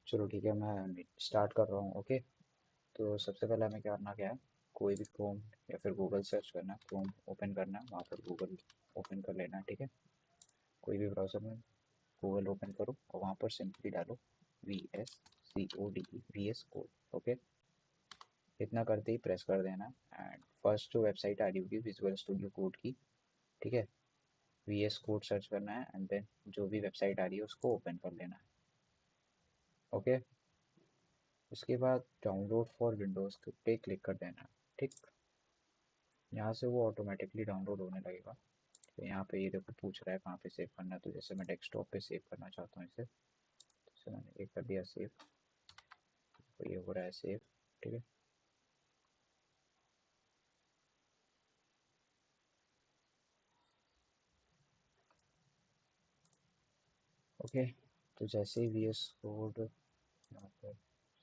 चलो ठीक है, मैं स्टार्ट कर रहा हूँ। ओके, तो सबसे पहले हमें क्या करना क्या है, कोई भी क्रोम या फिर गूगल सर्च करना है, क्रोम ओपन करना है, वहाँ पर गूगल ओपन कर लेना है। ठीक है, कोई भी ब्राउज़र में गूगल ओपन करो और वहाँ पर सिंपली डालो VSCODE VS कोड। ओके, इतना करते ही प्रेस कर देना। एंड फर्स्ट जो वेबसाइट आ रही होगी विजुअल स्टूडियो कोड की, ठीक है, VS कोड सर्च करना है एंड देन जो भी वेबसाइट आ रही है उसको ओपन कर लेना है। ओके, उसके बाद डाउनलोड फॉर विंडोज़ पे क्लिक कर देना है। ठीक, यहाँ से वो ऑटोमेटिकली डाउनलोड होने लगेगा। तो यहाँ पे ये देखो पूछ रहा है कहाँ पे सेव करना है, तो जैसे मैं डेस्कटॉप पे सेव करना चाहता हूँ इसे, जैसे मैंने ये कर दिया सेव, तो ये हो रहा है सेव। ठीक है, ओके, तो जैसे ही VS कोड यहाँ पर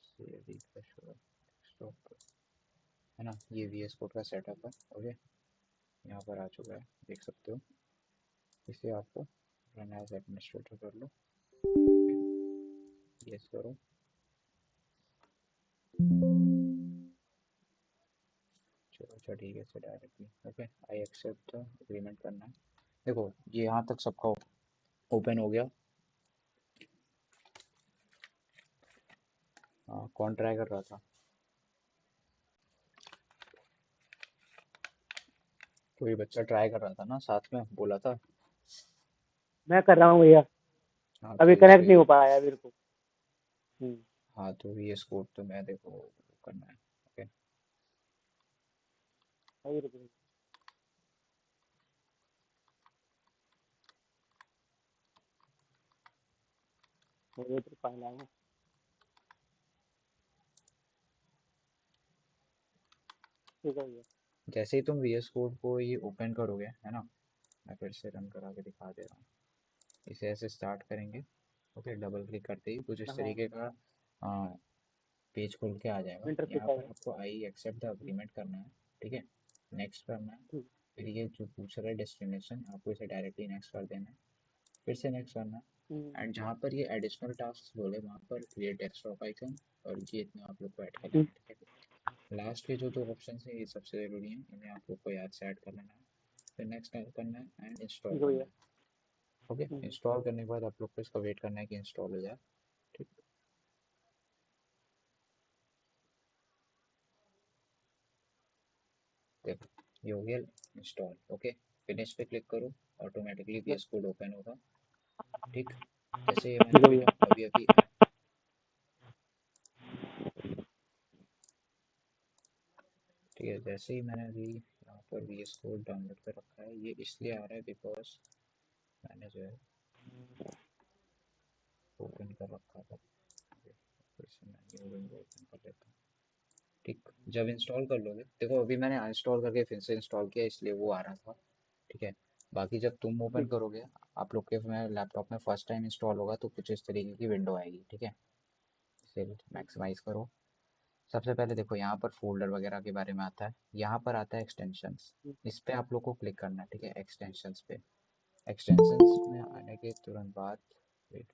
सेव रिफ्रेश होगा डेस्कटॉप पर, है ना, ये VS कोड का सेटअप है। ओके, यहाँ पर आ चुका है, देख सकते हो। इसे आपको रन एज एडमिनिस्ट्रेटर कर लो, यस करो। चलो अच्छा ठीक है, इसे directly okay I accept agreement करना है। देखो ये यहाँ तक सबका ओपन हो गया। हाँ, कौन ट्राई कर रहा था? कोई बच्चा ट्राई कर रहा था ना, साथ में बोला था। मैं कर रहा हूँ भैया। हाँ अभी तो इस कनेक्ट पे नहीं हो पाया मेरे को। हाँ तो VS कोड तो मैं देखो करना है। ओके, अभी रुको। मेरे तो फाइल आया। ठीक है भैया। जैसे ही तुम VS कोड को ये ओपन करोगे, है ना, मैं फिर से रन करा के दिखा दे रहा हूँ। इसे ऐसे स्टार्ट करेंगे। ओके, डबल क्लिक करते ही कुछ इस हाँ, तरीके का पेज खुल के आ जाएगा। इंटरफेस यहाँ पर आया। आपको आई एक्सेप्ट द अग्रीमेंट करना है। ठीक है, नेक्स्ट करना है। ठीक। फिर ये जो पूछ रहा है डेस्टिनेशन, आपको इसे डायरेक्टली नेक्स्ट कर देना है, फिर से नेक्स्ट करना है। एंड जहाँ पर ये एडिशनल टास्क बोले वहाँ पर क्रिएट डेस्कटॉप आइकन, और ये इतने आप लोग को ऐड कर लेना है। ठीक है, लास्ट के जो दो ऑप्शन है ये सबसे ज़रूरी हैं, इन्हें आप लोग को याद से ऐड कर लेना है। फिर नेक्स्ट करना है एंड इंस्टॉल ठीक है करना भैया। है। ओके, इंस्टॉल करने के बाद आप लोग को इसका वेट करना है कि इंस्टॉल हो जाए। ठीक, देखो ये हो गया इंस्टॉल। ओके, फिनिश पे क्लिक करो, ऑटोमेटिकली VS कोड ओपन होगा। ठीक, जैसे ये मैंने ठीक है भैया। अभी अभी ठीक है, जैसे ही मैंने अभी यहाँ पर VS कोड डाउनलोड कर रखा है, ये इसलिए आ रहा है बिकॉज मैंने जो है ओपन कर रखा था। फिर से मैं न्यू विंडो ओपन कर लेता हूँ। ठीक, जब इंस्टॉल कर लोगे, देखो अभी मैंने अनइंस्टॉल करके फिर से इंस्टॉल किया इसलिए वो आ रहा था। ठीक है, बाकी जब तुम ओपन ठीक। करोगे, आप लोग के में लैपटॉप में फर्स्ट टाइम इंस्टॉल होगा तो कुछ इस तरीके की विंडो आएगी। ठीक है, इसे मैक्सिमाइज करो। सबसे पहले देखो यहाँ पर फोल्डर वगैरह के बारे में आता है, यहाँ पर आता है एक्सटेंशंस। इस पे आप लोग को क्लिक करना है। ठीक है, एक्सटेंशंस पे, एक्सटेंशंस में आने के तुरंत बाद वेट,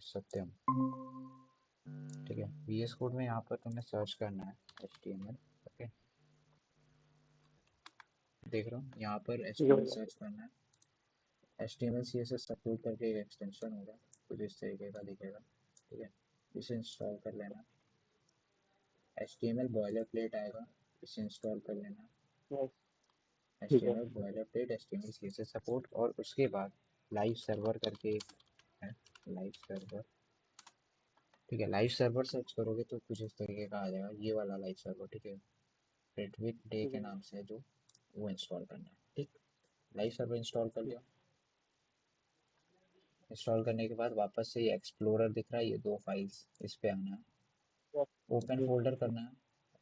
सत्यम। ठीक है, VS कोड में यहाँ पर तुम्हें सर्च करना है HTML। ओके, देख रहा हूँ यहाँ पर ठीक है HTML भैया। सर्च करना है। HTML CSS सपोर्ट करके एक एक्सटेंशन होगा, कुछ इस तरीके का दिखेगा। ठीक है, इसे इंस्टॉल कर लेना। HTML बॉयलर प्लेट आएगा, इसे इंस्टॉल कर लेना। यस। ठीक है। HTML boiler plate, HTML CSS support, और उसके बाद लाइव सर्वर करके एक है, लाइव सर्वर। ठीक है, लाइव सर्वर सर्च करोगे तो कुछ इस तरीके का आ जाएगा, ये वाला लाइव सर्वर। ठीक है, रेडविक डे ठीक के है भैया। नाम से है जो, वो इंस्टॉल करना है। ठीक, लाइव सर्वर इंस्टॉल कर लिया। इंस्टॉल करने के बाद वापस से ये एक्सप्लोरर दिख रहा है, ये दो फाइल्स इस पे आना है, यस। ओपन ठीक। फोल्डर करना है,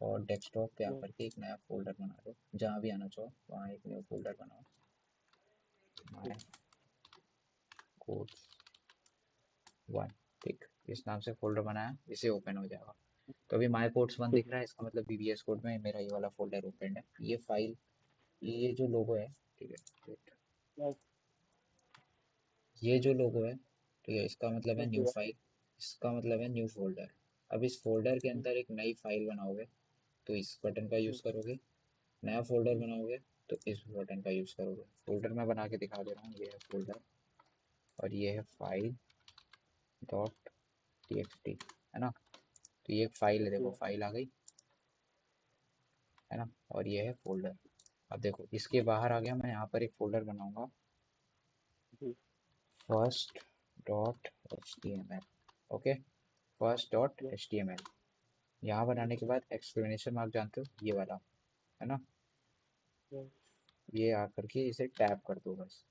और डेस्कटॉप पे यस। आकर के एक नया फोल्डर बना दो, जहाँ भी आना चाहो वहाँ एक न्यू फोल्डर बनाओ, माय कोड्स 1। ठीक, इस नाम से फोल्डर बनाया, इसे ओपन हो जाएगा। तो अभी माय कोड्स 1 ठीक दिख रहा है, इसका मतलब VS कोड में मेरा ये वाला फोल्डर ओपन है। ये फाइल, ये जो लोगो है, ठीक है, wait, है। यस। ये जो लोगो है, ठीक है, इसका मतलब है समझ न्यू गया। फाइल, इसका मतलब है न्यू फोल्डर। अब इस फोल्डर के अंदर एक नई फाइल बनाओगे तो इस बटन का यूज़ करोगे, नया फोल्डर बनाओगे तो इस बटन का यूज़ करोगे। फोल्डर मैं बना के दिखा दे रहा हूँ, ये है फोल्डर और ये है फाइल डॉट टीएक्सटी, है ना। तो ये एक फाइल है, समझ देखो गया। फाइल आ गई, है ना। और ये है फोल्डर। अब देखो इसके बाहर आ गया, मैं यहाँ पर एक फोल्डर बनाऊंगा, G first dot H T M L. Okay, first dot G H T M L. यहाँ जी बनाने के बाद एक्सक्लेमेशन मार्क जानते हो, ये वाला, है ना। जी ये आकर के इसे टैप कर दो बस।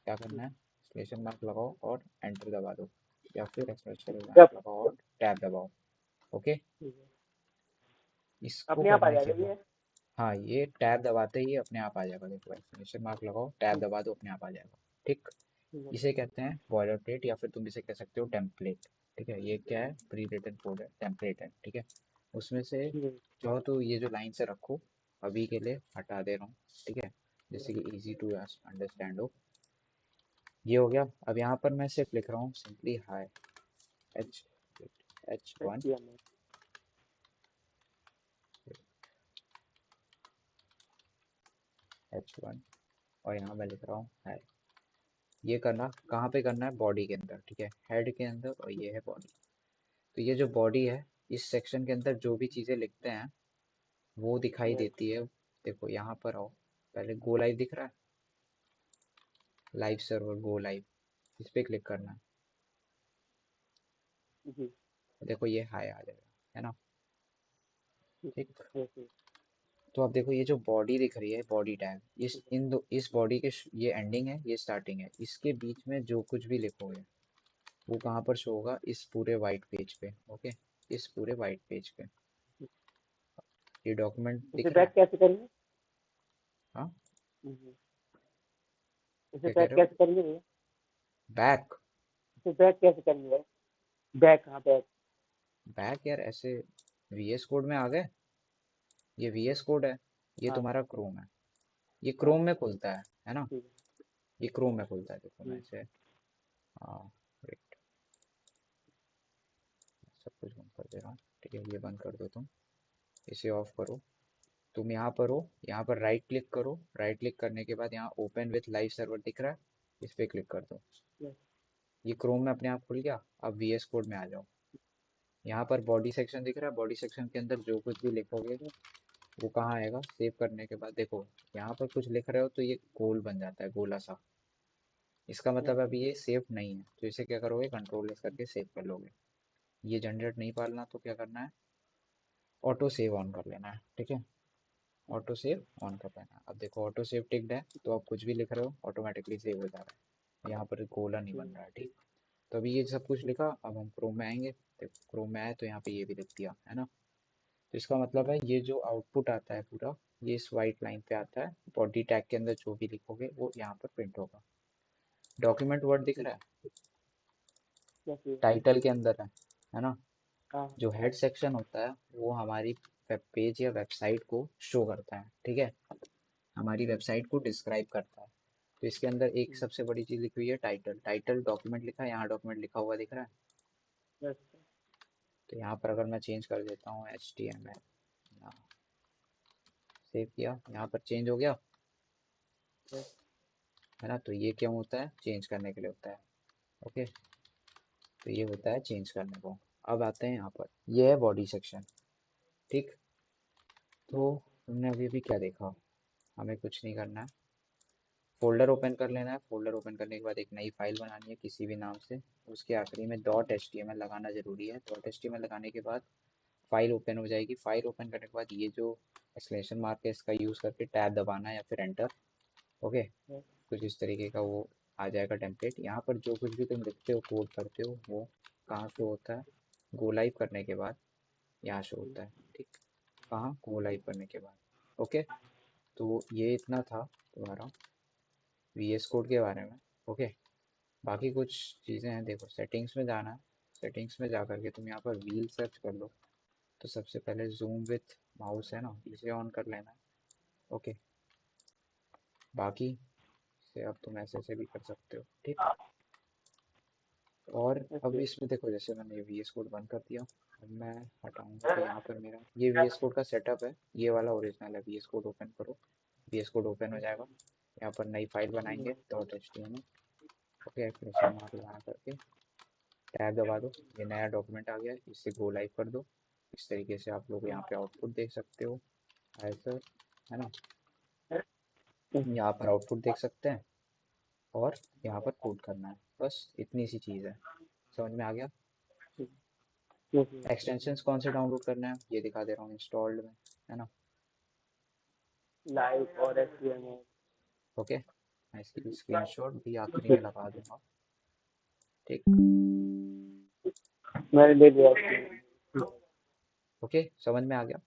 क्या जी। करना है, एक्सक्लेमेशन मार्क लगाओ और एंटर दबा दो, या फिर एक्सक्लेमेशन जब मार्क लगाओ और टैब दबाओ। ओके, ठीक है, इसको अपने आप आ करने के जाएगा बाद, ये। हाँ ये टैब दबाते ही अपने आप आ जाएगा, देखो एक्सक्लेमेशन मार्क लगाओ टैब ठीक दबा दो अपने आप आ जाएगा। ठीक, ठीक है। इसे कहते हैं बॉयलर प्लेट या फिर तुम इसे कह सकते हो टेम्पलेट। ठीक है, ये क्या है, प्री रिटन कोड है, टेम्पलेट है। ठीक है, उसमें से ठीक है। चाहो तो ये जो लाइन से रखो, अभी के लिए हटा दे रहा हूँ। ठीक है, जैसे कि इजी टू अंडरस्टैंड हो। ये हो गया। अब यहाँ पर मैं सिर्फ लिख रहा हूँ simply high, H H one, HTML। H one, और यहाँ मैं लिख रहा हूँ हाई। ये करना कहाँ पे करना है, बॉडी के अंदर। ठीक है, हेड के अंदर, और ये है बॉडी। तो ये जो बॉडी है, इस सेक्शन के अंदर जो भी चीज़ें लिखते हैं वो दिखाई यस। देती है। देखो यहाँ पर आओ, पहले गो लाइव दिख रहा है, लाइव सर्वर गो लाइव, इस पे क्लिक करना है। जी। देखो ये हाई आ जाएगा, है ना। ठीक। ठीक, यस यस। तो अब देखो ये जो बॉडी दिख रही है, बॉडी टैग, इस ठीक है। इन दो, इस बॉडी के ये एंडिंग है, ये स्टार्टिंग है, इसके बीच में जो कुछ भी लिखोगे वो कहाँ पर शो होगा, इस पूरे वाइट पेज पे। ओके, इस पूरे वाइट पेज पे ये डॉक्यूमेंट इसे दिख रहा बैक है। कैसे करेंगे? हाँ, जी। इसे क्या कह बैक रहे हो, कैसे करेंगे भैया? बैक। इसे बैक कैसे करेंगे? बैक कहाँ बैक? बैक यार ऐसे वीएस कोड में आ गए, ये वीएस कोड है, ये हाँ तुम्हारा क्रोम है, ये हाँ। क्रोम में खुलता है ना। ठीक है। ये क्रोम में खुलता है, देखो मैं जी। इसे, हाँ wait, सब कुछ बंद कर दे रहा हूँ। ठीक है, ये बंद कर दो तुम, इसे ऑफ करो। तुम यहाँ पर हो, यहाँ पर राइट क्लिक करो, राइट क्लिक करने के बाद यहाँ ओपन विथ लाइव सर्वर दिख रहा है, इस पे क्लिक कर दो। यस। ये क्रोम में अपने आप खुल गया। अब वीएस कोड में आ जाओ, यहाँ पर बॉडी सेक्शन दिख रहा है, बॉडी सेक्शन के अंदर जो कुछ भी लिखोगे यस। वो कहाँ आएगा, सेव करने के बाद देखो यहाँ पर कुछ लिख रहे हो तो ये गोल बन जाता है, गोला सा। इसका यस। मतलब अभी ये सेव नहीं है, तो इसे क्या करोगे, कंट्रोल एस करके सेव कर लोगे। ये जनरेट नहीं पालना तो क्या करना है, ऑटो सेव ऑन कर लेना है। ठीक है, ऑटो सेव ऑन कर लेना है। अब देखो ऑटो सेव टिक्ड है, तो आप कुछ भी लिख रहे हो ऑटोमेटिकली सेव हो जा रहा है, यहाँ पर गोला नहीं बन रहा है। ठीक, तो अभी ये सब कुछ लिखा, अब हम क्रोम में आएंगे, देखो क्रोम में आए तो यहाँ पे ये भी लिख दिया, है ना। तो इसका मतलब है ये जो आउटपुट आता है पूरा, ये इस वाइट लाइन पे आता है, बॉडी टैग के अंदर जो भी लिखोगे वो यहाँ पर प्रिंट होगा। डॉक्यूमेंट वर्ड दिख रहा है, यस यस। टाइटल के अंदर है ना। हाँ। जो हेड सेक्शन होता है वो हमारी वेब पेज या वेबसाइट को शो करता है। ठीक है, हमारी वेबसाइट को डिस्क्राइब करता है। तो इसके अंदर एक सबसे बड़ी चीज़ लिखी हुई है टाइटल, टाइटल डॉक्यूमेंट लिखा है, यहाँ डॉक्यूमेंट लिखा हुआ दिख रहा है। यस। तो यहाँ पर अगर मैं चेंज कर देता हूँ H T M L, save किया, यहाँ पर चेंज हो गया, यस। है ना। तो ये क्यों होता है, चेंज करने के लिए होता है। ओके, तो ये होता है चेंज करने को। अब आते हैं यहाँ पर, ये है बॉडी सेक्शन। ठीक, तो हमने अभी अभी क्या देखा, हमें कुछ नहीं करना है, फोल्डर ओपन कर लेना है। फोल्डर ओपन करने के बाद एक नई फाइल बनानी है किसी भी नाम से, उसके आखिरी में dot H T M L लगाना जरूरी है। Dot H T M L लगाने के बाद फाइल ओपन हो जाएगी। फाइल ओपन करने के बाद ये जो एक्सक्लेमेशन मार्क है इसका यूज़ करके टैब दबाना है या फिर एंटर। ओके, कुछ इस तरीके का वो आ जाएगा टेम्पलेट। यहाँ पर जो कुछ भी तुम लिखते हो, कोड करते हो, वो कहाँ शो होता है, गो लाइव करने के बाद यहाँ शो होता है। ठीक, कहाँ, गो लाइव करने के बाद। ओके, तो ये इतना था तुम्हारा वीएस कोड के बारे में। ओके, बाकी कुछ चीज़ें हैं, देखो सेटिंग्स में जाना है, सेटिंग्स में जा करके तुम यहाँ पर व्हील सर्च कर लो। तो सबसे पहले जूम विथ माउस है ना, इसे ऑन कर लेना है। ओके, बाकी से अब तुम ऐसे ऐसे भी कर सकते हो। ठीक, और अब ओके। इसमें देखो, जैसे मैंने ये वी एस कोड बंद कर दिया। अब मैं हटाऊंगा तो यहाँ पर मेरा ये वी एस कोड का सेटअप है, ये वाला ओरिजिनल है। वी एस कोड ओपन करो, वी एस कोड ओपन हो जाएगा। यहाँ पर नई फाइल बनाएंगे dot H T M L. Okay, extension mark लगा करके टैब दबा दो, ये नया डॉक्यूमेंट आ गया है, इससे गो लाइव कर दो। इस तरीके से आप लोग यहाँ पे आउटपुट देख सकते हो, ऐसा है ना। यहाँ पर आउटपुट देख सकते हैं और यहाँ पर कोड करना है, बस इतनी सी चीज़ है। समझ में आ गया। एक्सटेंशंस कौन से डाउनलोड करना है ये दिखा दे रहा हूँ इंस्टॉल्ड में, है ना। लाइव और एचटीएमएल। ओके, मैं इसकी स्क्रीनशॉट भी आखिरी में लगा दूंगा। ठीक। मैंने ले लिया HTML। ओके, समझ में आ गया।